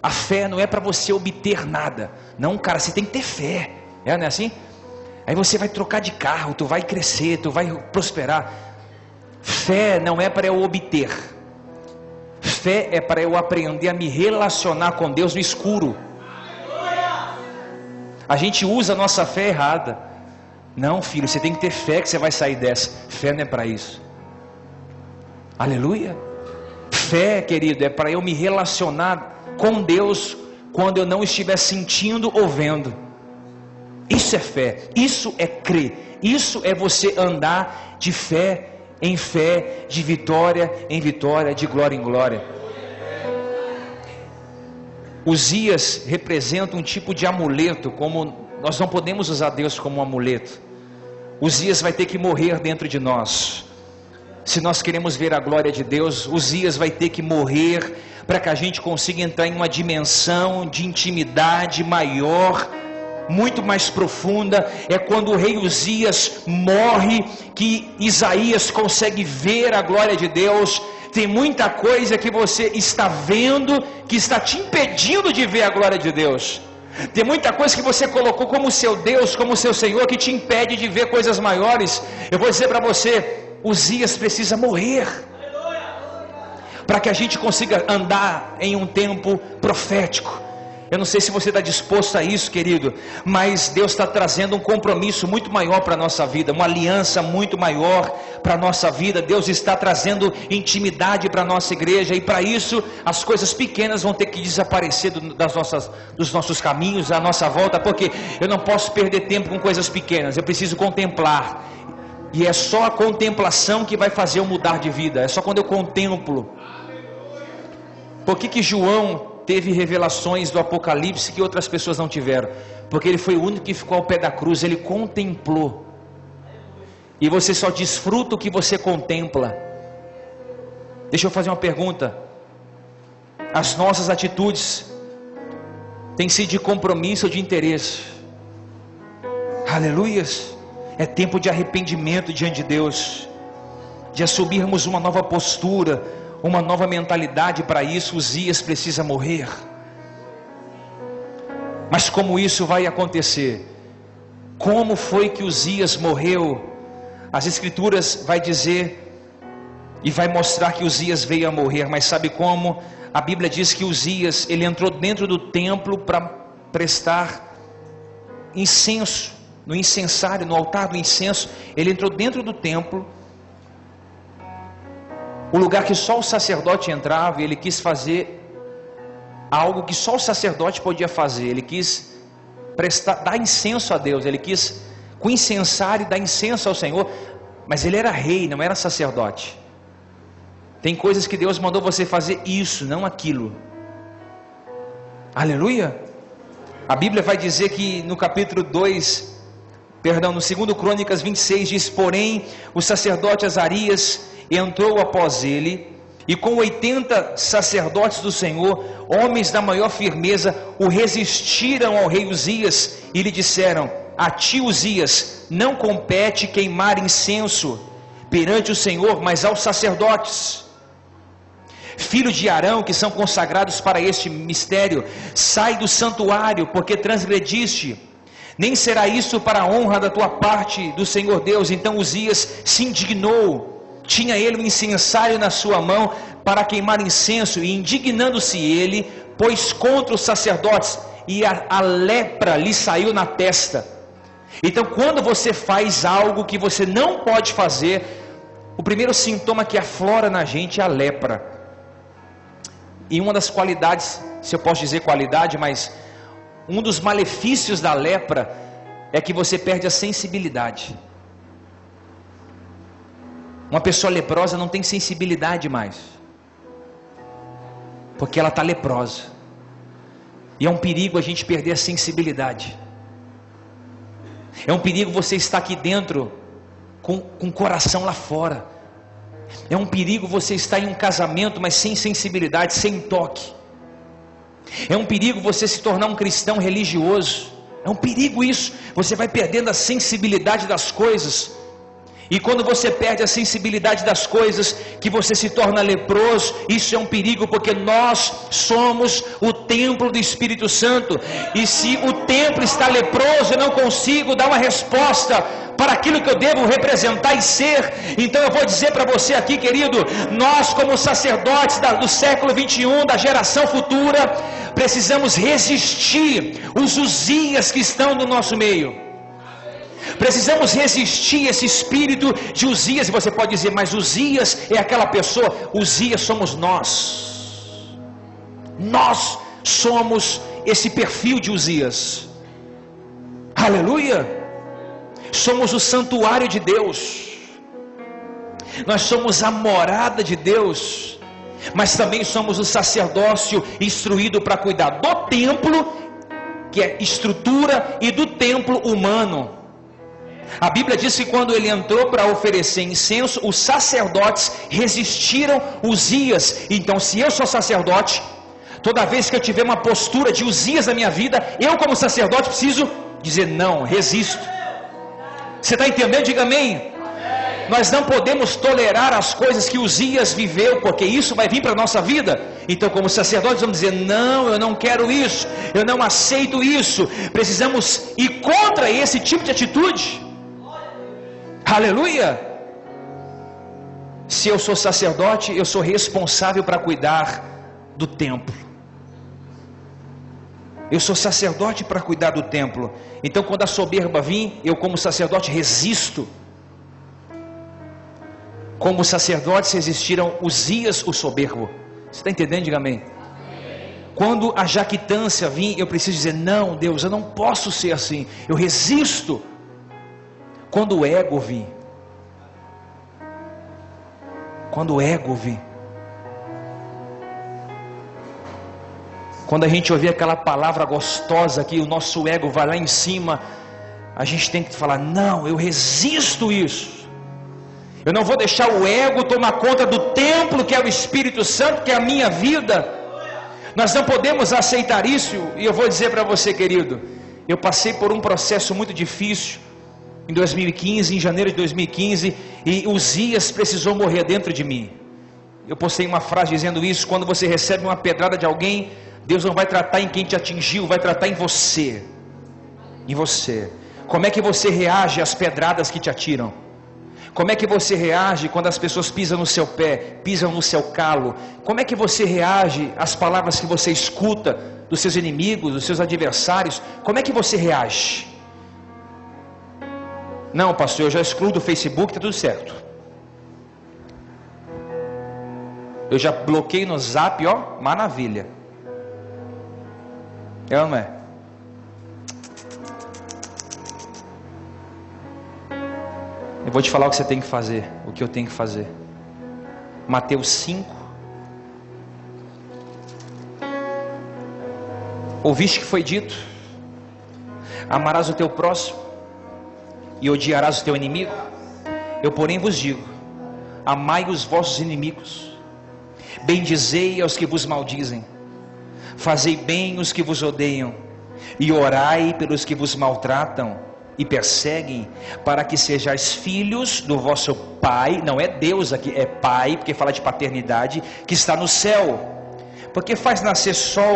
a fé não é para você obter nada. Não, cara, você tem que ter fé. Não é assim? Aí você vai trocar de carro, tu vai crescer, tu vai prosperar. Fé não é para eu obter. Fé é para eu aprender a me relacionar com Deus no escuro. A gente usa a nossa fé errada. Não, filho, você tem que ter fé que você vai sair dessa. Fé não é para isso. Aleluia. Fé, querido, é para eu me relacionar com Deus quando eu não estiver sentindo ou vendo. Isso é fé, isso é crer, isso é você andar de fé em fé, de vitória em vitória, de glória em glória. Uzias representa um tipo de amuleto, como nós não podemos usar Deus como um amuleto. Uzias vai ter que morrer dentro de nós. Se nós queremos ver a glória de Deus, Uzias vai ter que morrer para que a gente consiga entrar em uma dimensão de intimidade maior, muito mais profunda. É quando o rei Uzias morre que Isaías consegue ver a glória de Deus. Tem muita coisa que você está vendo que está te impedindo de ver a glória de Deus. Tem muita coisa que você colocou como seu Deus, como seu Senhor, que te impede de ver coisas maiores. Eu vou dizer para você, Uzias precisa morrer para que a gente consiga andar em um tempo profético. Eu não sei se você está disposto a isso, querido, mas Deus está trazendo um compromisso muito maior para a nossa vida, uma aliança muito maior para a nossa vida. Deus está trazendo intimidade para a nossa igreja, e para isso as coisas pequenas vão ter que desaparecer dos nossos caminhos, à nossa volta, porque eu não posso perder tempo com coisas pequenas. Eu preciso contemplar, e é só a contemplação que vai fazer eu mudar de vida. É só quando eu contemplo. Por que João teve revelações do Apocalipse que outras pessoas não tiveram? Porque ele foi o único que ficou ao pé da cruz. Ele contemplou. E você só desfruta o que você contempla. Deixa eu fazer uma pergunta. As nossas atitudes têm sido de compromisso ou de interesse? Aleluias. É tempo de arrependimento diante de Deus, de assumirmos uma nova postura, uma nova mentalidade. Para isso Uzias precisa morrer. Mas como isso vai acontecer? Como foi que Uzias morreu? As escrituras vai dizer e vai mostrar que Uzias veio a morrer. Mas sabe como? A Bíblia diz que Uzias, ele entrou dentro do templo para prestar incenso, no incensário, no altar do incenso. Ele entrou dentro do templo, o lugar que só o sacerdote entrava, e ele quis fazer algo que só o sacerdote podia fazer. Ele quis dar incenso a Deus. Ele quis, com incensário, dar incenso ao Senhor. Mas ele era rei, não era sacerdote. Tem coisas que Deus mandou você fazer isso, não aquilo. Aleluia. A Bíblia vai dizer que no capítulo 2, no 2 Crônicas 26, diz: porém o sacerdote Azarias entrou após ele, e com 80 sacerdotes do Senhor, homens da maior firmeza, o resistiram ao rei Uzias, e lhe disseram: a ti, Uzias, não compete queimar incenso perante o Senhor, mas aos sacerdotes, filho de Arão, que são consagrados para este mistério. Sai do santuário, porque transgrediste. Nem será isso para a honra da tua parte do Senhor Deus. Então Uzias se indignou. Tinha ele um incensário na sua mão para queimar incenso, e indignando-se ele, pôs contra os sacerdotes, e a lepra lhe saiu na testa. Então, quando você faz algo que você não pode fazer, o primeiro sintoma que aflora na gente é a lepra. E uma das qualidades, se eu posso dizer qualidade, mas um dos malefícios da lepra é que você perde a sensibilidade. Uma pessoa leprosa não tem sensibilidade mais, porque ela está leprosa. E é um perigo a gente perder a sensibilidade. É um perigo você estar aqui dentro com o coração lá fora. É um perigo você estar em um casamento, mas sem sensibilidade, sem toque. É um perigo você se tornar um cristão religioso. É um perigo isso. Você vai perdendo a sensibilidade das coisas. E quando você perde a sensibilidade das coisas, que você se torna leproso, isso é um perigo, porque nós somos o templo do Espírito Santo. E se o templo está leproso, eu não consigo dar uma resposta para aquilo que eu devo representar e ser. Então eu vou dizer para você aqui, querido, nós como sacerdotes do século 21, da geração futura, precisamos resistir os Uzias que estão no nosso meio. Precisamos resistir esse espírito de Uzias. E você pode dizer, mas Uzias é aquela pessoa. Uzias somos nós. Nós somos esse perfil de Uzias. Aleluia. Somos o santuário de Deus. Nós somos a morada de Deus. Mas também somos o sacerdócio instruído para cuidar do templo, que é estrutura, e do templo humano. A Bíblia diz que quando ele entrou para oferecer incenso, os sacerdotes resistiram Uzias. Então, se eu sou sacerdote, toda vez que eu tiver uma postura de Uzias na minha vida, eu como sacerdote preciso dizer não, resisto. Você está entendendo? Diga amém. Nós não podemos tolerar as coisas que Uzias viveu, porque isso vai vir para a nossa vida. Então, como sacerdotes, vamos dizer, não, eu não quero isso, eu não aceito isso. Precisamos ir contra esse tipo de atitude. Aleluia. Se eu sou sacerdote, eu sou responsável para cuidar do templo. Eu sou sacerdote para cuidar do templo. Então, quando a soberba vir, eu como sacerdote resisto. Como sacerdotes resistiram Uzias, o soberbo. Você está entendendo? Diga amém. Quando a jactância vir, eu preciso dizer, não, Deus, eu não posso ser assim. Eu resisto. Quando o ego vir. Quando o ego vir. Quando a gente ouvir aquela palavra gostosa que o nosso ego vai lá em cima, a gente tem que falar, não, eu resisto isso. Eu não vou deixar o ego tomar conta do templo que é o Espírito Santo, que é a minha vida. Nós não podemos aceitar isso. E eu vou dizer para você, querido, eu passei por um processo muito difícil em 2015, em janeiro de 2015, e Uzias precisou morrer dentro de mim. Eu postei uma frase dizendo isso: quando você recebe uma pedrada de alguém, Deus não vai tratar em quem te atingiu, vai tratar em você. Em você. Como é que você reage às pedradas que te atiram? Como é que você reage quando as pessoas pisam no seu pé, pisam no seu calo? Como é que você reage às palavras que você escuta dos seus inimigos, dos seus adversários? Como é que você reage? Não, pastor, eu já excluo do Facebook, está tudo certo. Eu já bloqueei no Zap, ó, maravilha. É ou não é? Eu vou te falar o que você tem que fazer, o que eu tenho que fazer. Mateus 5. Ouviste que foi dito: amarás o teu próximo e odiarás o teu inimigo. Eu porém vos digo: amai os vossos inimigos, bendizei aos que vos maldizem, fazei bem os que vos odeiam, e orai pelos que vos maltratam e perseguem, para que sejais filhos do vosso Pai. Não é Deus aqui, é Pai, porque fala de paternidade, que está no céu. Porque faz nascer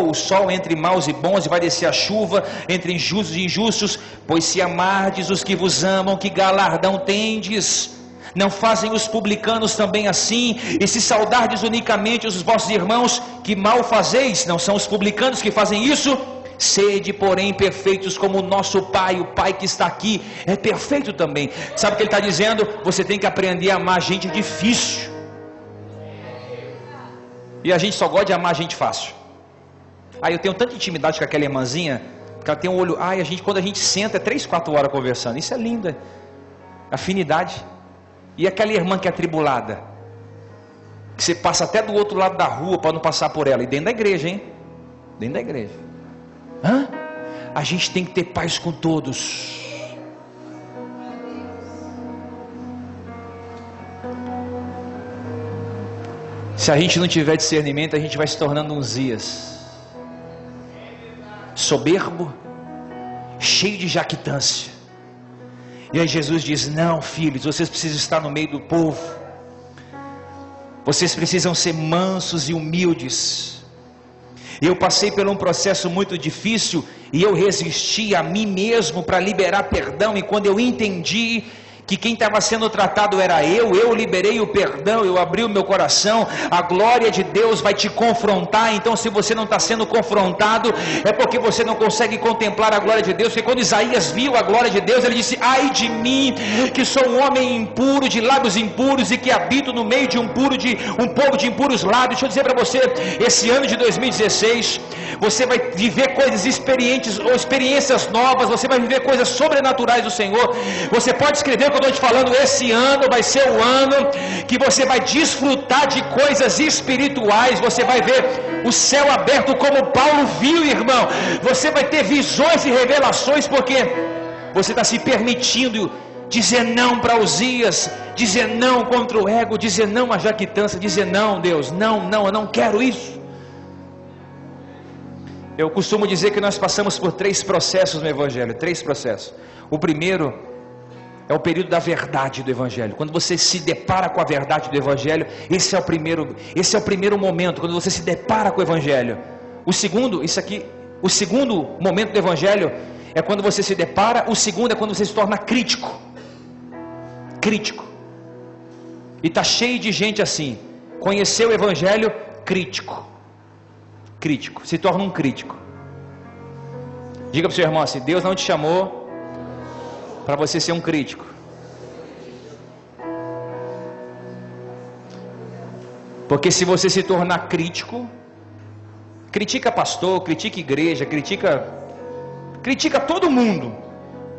o sol entre maus e bons, e vai descer a chuva entre injustos e injustos. Pois se amardes os que vos amam, que galardão tendes? Não fazem os publicanos também assim? E se saudardes unicamente os vossos irmãos, que mal fazeis? Não são os publicanos que fazem isso? Sede, porém, perfeitos como o nosso Pai, o Pai que está aqui, é perfeito também. Sabe o que ele está dizendo? Você tem que aprender a amar gente difícil. E a gente só gosta de amar gente fácil. Eu tenho tanta intimidade com aquela irmãzinha, que ela tem um olho... quando a gente senta, é 3, 4 horas conversando. Isso é lindo. Afinidade. E aquela irmã que é atribulada, que você passa até do outro lado da rua para não passar por ela. E dentro da igreja, hein? Dentro da igreja. A gente tem que ter paz com todos. Se a gente não tiver discernimento, a gente vai se tornando um Zias, soberbo, cheio de jactância. E aí Jesus diz: não, filhos, vocês precisam estar no meio do povo, vocês precisam ser mansos e humildes. Eu passei por um processo muito difícil, e eu resisti a mim mesmo para liberar perdão, e quando eu entendi que quem estava sendo tratado era eu liberei o perdão, eu abri o meu coração. A glória de Deus vai te confrontar. Então, se você não está sendo confrontado, é porque você não consegue contemplar a glória de Deus. Porque quando Isaías viu a glória de Deus, ele disse: ai de mim, que sou um homem impuro, de lábios impuros, e que habito no meio de um povo de impuros lábios. Deixa eu dizer para você, esse ano de 2016, você vai viver coisas experiências novas, você vai viver coisas sobrenaturais do Senhor. Você pode escrever o que eu estou te falando: esse ano vai ser o ano que você vai desfrutar de coisas espirituais. Você vai ver o céu aberto como Paulo viu, irmão. Você vai ter visões e revelações, porque você está se permitindo dizer não para Uzias, dizer não contra o ego, dizer não à jactância, dizer não, Deus, não, eu não quero isso. Eu costumo dizer que nós passamos por 3 processos no Evangelho, 3 processos. O primeiro é o período da verdade do Evangelho. Quando você se depara com a verdade do Evangelho, esse é o primeiro momento, quando você se depara com o Evangelho. O segundo momento do Evangelho é quando você se depara. O segundo é quando você se torna crítico. E está cheio de gente assim, conheceu o Evangelho, crítico, se torna um crítico. Diga para o seu irmão assim: Deus não te chamou para você ser um crítico. Porque se você se tornar crítico, critica pastor, critica igreja, critica todo mundo,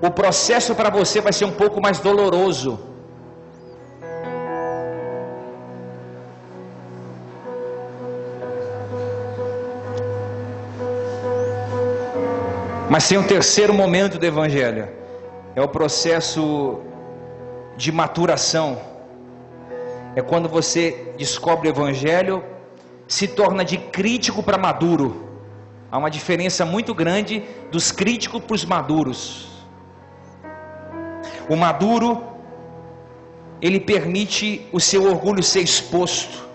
o processo para você vai ser um pouco mais doloroso. Mas tem um terceiro momento do Evangelho, é o processo de maturação. É quando você descobre o Evangelho, se torna de crítico para maduro. Há uma diferença muito grande dos críticos para os maduros. O maduro, ele permite o seu orgulho ser exposto.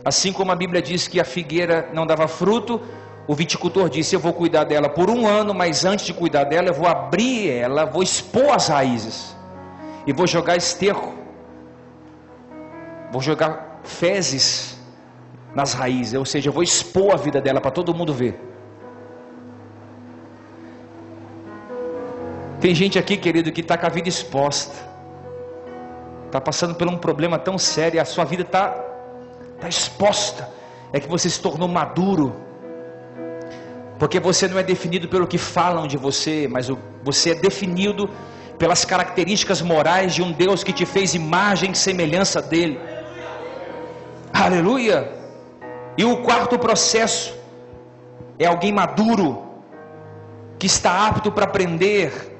Assim como a Bíblia diz que a figueira não dava fruto, o viticultor disse: eu vou cuidar dela por 1 ano, mas antes de cuidar dela, eu vou abrir ela, vou expor as raízes, e vou jogar esterco, vou jogar fezes nas raízes, ou seja, eu vou expor a vida dela para todo mundo ver. Tem gente aqui, querido, que está com a vida exposta, está passando por um problema tão sério, a sua vida está exposta. É que você se tornou maduro, porque você não é definido pelo que falam de você, mas você é definido pelas características morais de um Deus que te fez imagem e semelhança dele. Aleluia! E o quarto processo é alguém maduro, que está apto para aprender,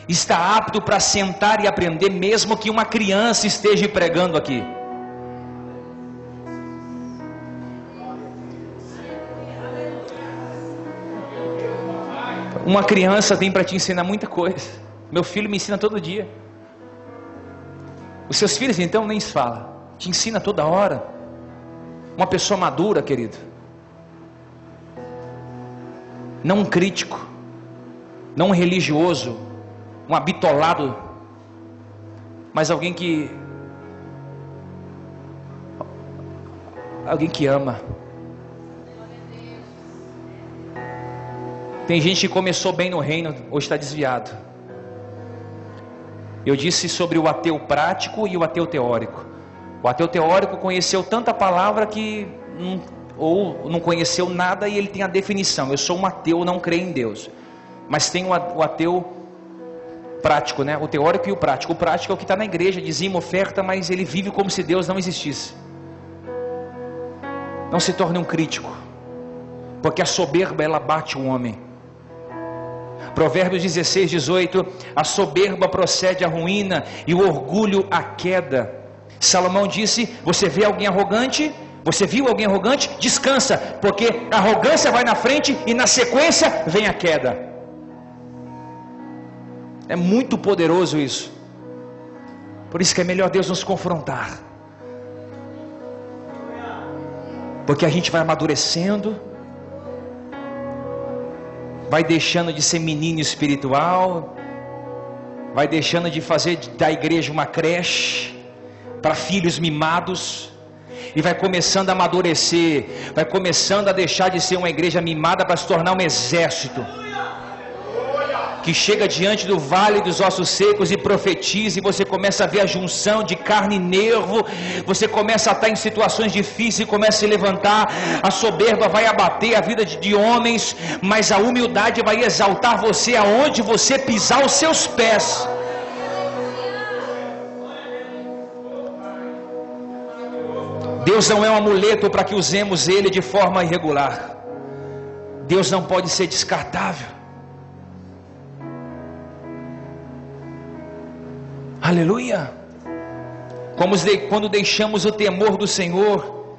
está apto para sentar e aprender, mesmo que uma criança esteja pregando aqui. Uma criança tem para te ensinar muita coisa. Meu filho me ensina todo dia. Os seus filhos então nem se fala, te ensina toda hora. Uma pessoa madura, querido, não um crítico, não um religioso, um habitolado, mas alguém que ama. Tem gente que começou bem no reino, hoje está desviado. Eu disse sobre o ateu prático e o ateu teórico. O ateu teórico conheceu tanta palavra que ou não conheceu nada, e ele tem a definição: eu sou um ateu, não creio em Deus. Mas tem o ateu prático, né? O teórico e o prático. O prático é o que está na igreja, dizima, oferta, mas ele vive como se Deus não existisse. Não se torne um crítico, porque a soberba ela bate o homem. Provérbios 16, 18: a soberba procede à ruína e o orgulho à queda. Salomão disse: você vê alguém arrogante? Você viu alguém arrogante? Descansa, porque a arrogância vai na frente e na sequência vem a queda. É muito poderoso isso. Por isso que é melhor Deus nos confrontar, porque a gente vai amadurecendo, vai deixando de ser menino espiritual, vai deixando de fazer da igreja uma creche para filhos mimados, e vai começando a amadurecer, vai começando a deixar de ser uma igreja mimada para se tornar um exército que chega diante do vale dos ossos secos e profetiza, e você começa a ver a junção de carne e nervo, você começa a estar em situações difíceis e começa a se levantar. A soberba vai abater a vida de homens, mas a humildade vai exaltar você aonde você pisar os seus pés. Deus não é um amuleto para que usemos ele de forma irregular. Deus não pode ser descartável. Aleluia. Quando deixamos o temor do Senhor,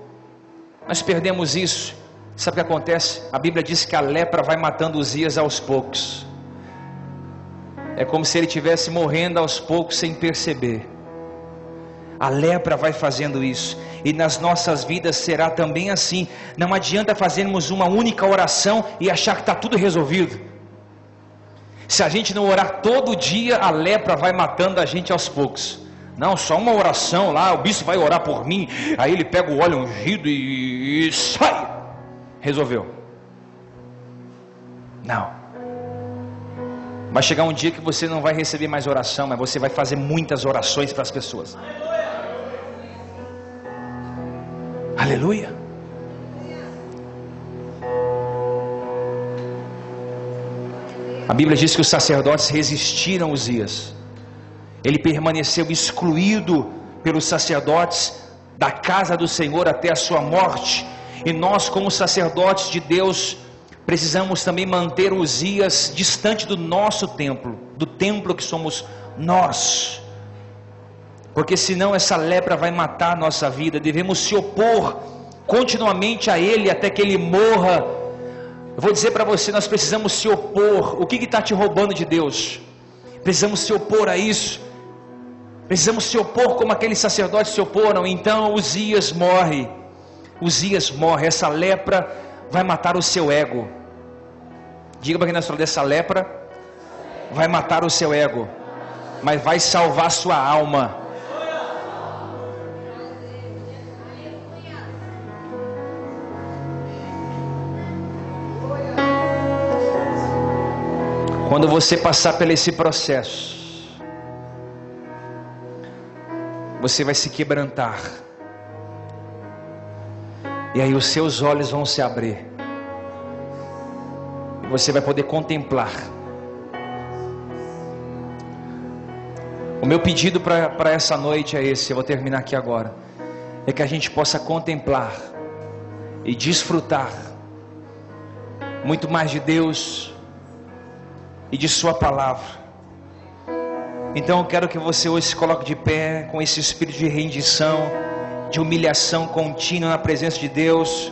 nós perdemos isso. Sabe o que acontece? A Bíblia diz que a lepra vai matando Uzias aos poucos. É como se ele estivesse morrendo aos poucos sem perceber. A lepra vai fazendo isso, e nas nossas vidas será também assim. Não adianta fazermos uma única oração e achar que está tudo resolvido. Se a gente não orar todo dia, a lepra vai matando a gente aos poucos. Não, só uma oração lá, o bispo vai orar por mim, aí ele pega o óleo ungido e sai, resolveu. Não. Vai chegar um dia que você não vai receber mais oração, mas você vai fazer muitas orações para as pessoas. Aleluia. A Bíblia diz que os sacerdotes resistiram a Uzias. Ele permaneceu excluído pelos sacerdotes da casa do Senhor até a sua morte. E nós, como sacerdotes de Deus, precisamos também manter Uzias distante do nosso templo, do templo que somos nós. Porque senão essa lepra vai matar a nossa vida. Devemos se opor continuamente a ele até que ele morra. Eu vou dizer para você, nós precisamos se opor. O que está te roubando de Deus? Precisamos se opor a isso. Precisamos se opor como aqueles sacerdotes se oporam. Então Uzias morre. Uzias morre. Essa lepra vai matar o seu ego. Diga para quem nós falamos dessa lepra. Vai matar o seu ego, mas vai salvar sua alma. Quando você passar por esse processo, você vai se quebrantar, e aí os seus olhos vão se abrir, e você vai poder contemplar. O meu pedido para essa noite é esse, eu vou terminar aqui agora, é que a gente possa contemplar e desfrutar muito mais de Deus e de sua palavra. Então eu quero que você hoje se coloque de pé com esse espírito de rendição, de humilhação contínua na presença de Deus,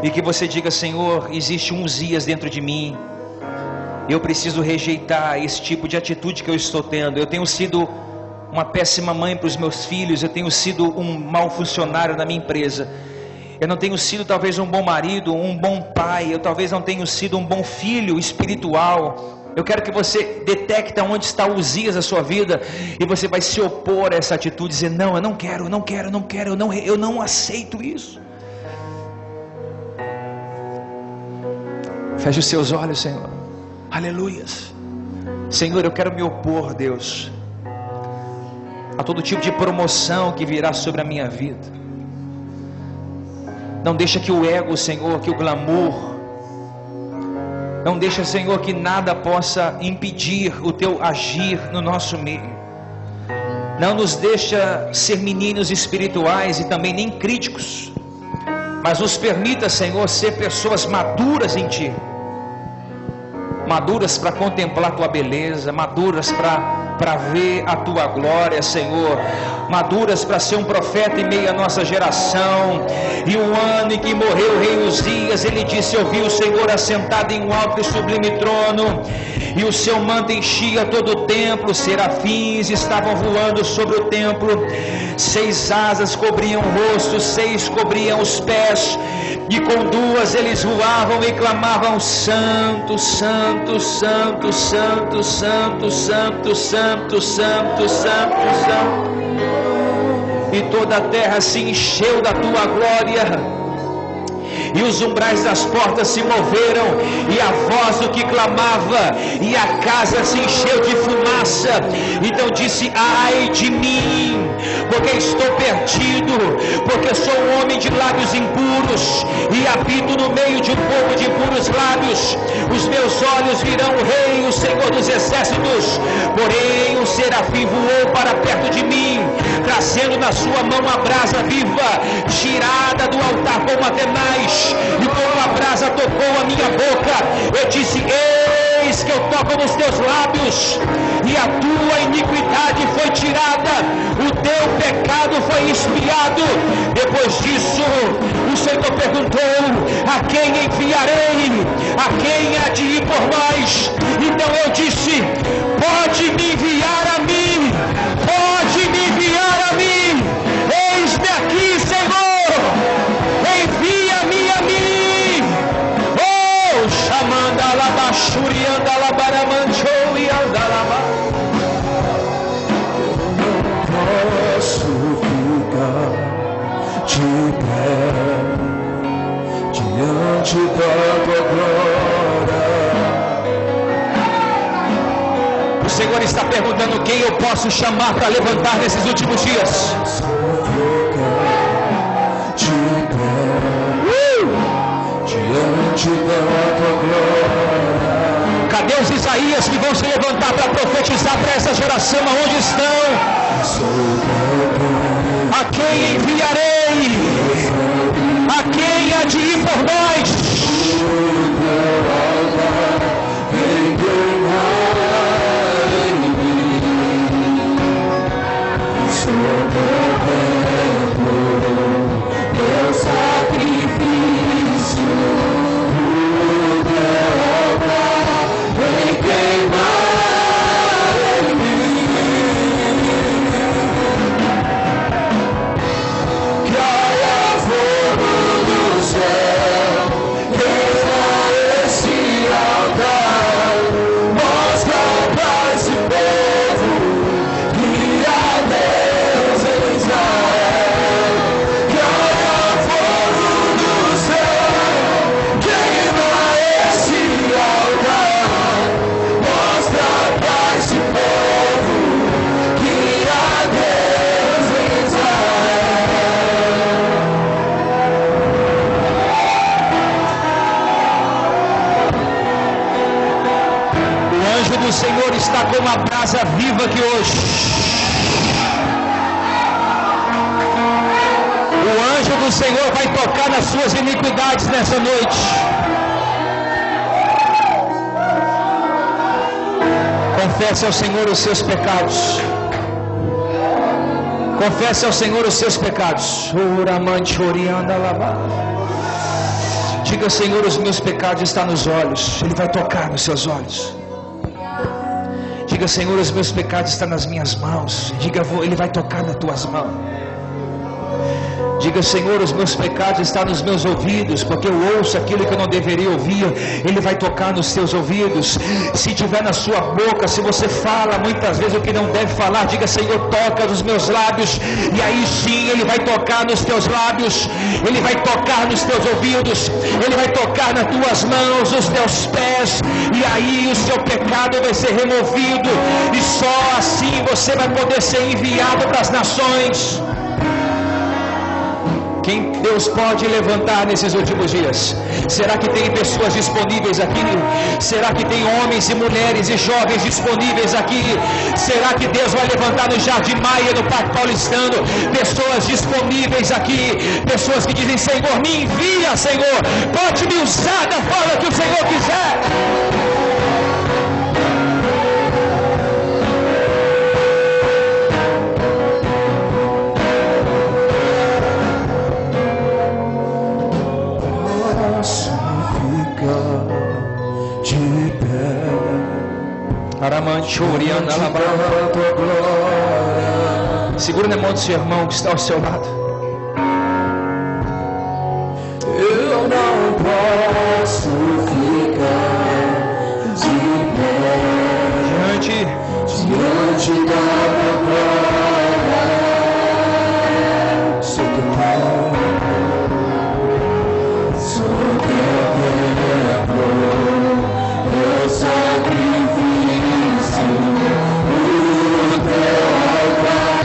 e que você diga: Senhor, existe um Uzias dentro de mim, eu preciso rejeitar esse tipo de atitude que eu estou tendo. Eu tenho sido uma péssima mãe para os meus filhos, eu tenho sido um mau funcionário na minha empresa, eu não tenho sido talvez um bom marido, um bom pai, eu talvez não tenho sido um bom filho espiritual. Eu quero que você detecte onde está o Uzias da sua vida, e você vai se opor a essa atitude, dizer: não, eu não quero, eu não aceito isso. Feche os seus olhos, Senhor. Aleluias. Senhor, eu quero me opor, Deus, a todo tipo de promoção que virá sobre a minha vida. Não deixa que o ego, Senhor, que o glamour, não deixa, Senhor, que nada possa impedir o teu agir no nosso meio. Não nos deixa ser meninos espirituais e também nem críticos, mas nos permita, Senhor, ser pessoas maduras em Ti, maduras para contemplar Tua beleza, maduras para ver a Tua glória, Senhor, maduras para ser um profeta em meio à nossa geração. E o ano em que morreu o rei Uzias, ele disse: eu vi o Senhor assentado em um alto e sublime trono, e o seu manto enchia todo o templo, serafins estavam voando sobre o templo, 6 asas cobriam o rosto, 6 cobriam os pés, e com 2 eles voavam e clamavam: Santo, Santo, Santo, Santo, Santo, Santo, Santo, Santo, Santo, Santo. E toda a terra se encheu da tua glória, e os umbrais das portas se moveram, e a voz do que clamava, e a casa se encheu de fumaça. Então disse: ai de mim, porque estou perdido, porque sou um homem de lábios impuros, e habito no meio de um povo de impuros lábios. Os meus olhos virão o Rei, o Senhor dos exércitos. Porém o serafim voou para perto de mim, trazendo na sua mão a brasa viva, tirada do altar com uma tenaz, e como a brasa tocou a minha boca, eu disse: eis que eu toco nos teus lábios, e a tua iniquidade foi tirada, o teu pecado foi expiado. Depois disso o Senhor perguntou: a quem enviarei? A quem há de ir por nós? Então eu disse: pode me enviar a mim, pode me enviar a mim. Eis-me aqui, Senhor, envia-me a mim. Oh, chamanda labachuri andalabaramanchou e andalaba. Posso ficar de pé diante da tua glória. O Senhor está perguntando: quem eu posso chamar para levantar nesses últimos dias? Diante da tua glória. Cadê os Isaías que vão se levantar para profetizar para essa geração? Aonde estão? A quem enviarei? A quem há de ir por nós? O Senhor está com uma brasa viva aqui hoje. O anjo do Senhor vai tocar nas suas iniquidades nessa noite. Confesse ao Senhor os seus pecados. Confesse ao Senhor os seus pecados. Diga: Senhor, os meus pecados estão nos olhos. Ele vai tocar nos seus olhos. Diga: Senhor, os meus pecados estão nas minhas mãos. Diga: Ele vai tocar nas tuas mãos. Diga: Senhor, os meus pecados estão nos meus ouvidos, porque eu ouço aquilo que eu não deveria ouvir. Ele vai tocar nos teus ouvidos. Se tiver na sua boca, se você fala muitas vezes o que não deve falar, diga: Senhor, toca nos meus lábios. E aí sim Ele vai tocar nos teus lábios, Ele vai tocar nos teus ouvidos, Ele vai tocar nas tuas mãos, nos teus pés. E aí o seu pecado vai ser removido, e só assim você vai poder ser enviado para as nações. Quem Deus pode levantar nesses últimos dias? Será que tem pessoas disponíveis aqui? Será que tem homens e mulheres e jovens disponíveis aqui? Será que Deus vai levantar no Jardim Maia, no Parque Paulistano, pessoas disponíveis aqui? Pessoas que dizem: Senhor, me envia, Senhor, pode me usar da forma que o Senhor quiser. Segura na mão do seu irmão que está ao seu lado. Eu não posso ficar de pé diante da tua glória. Sou teu templo, meu sacrifício, o teu altar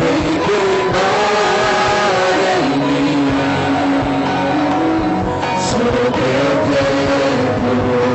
vem queimar em mim. Sou teu templo.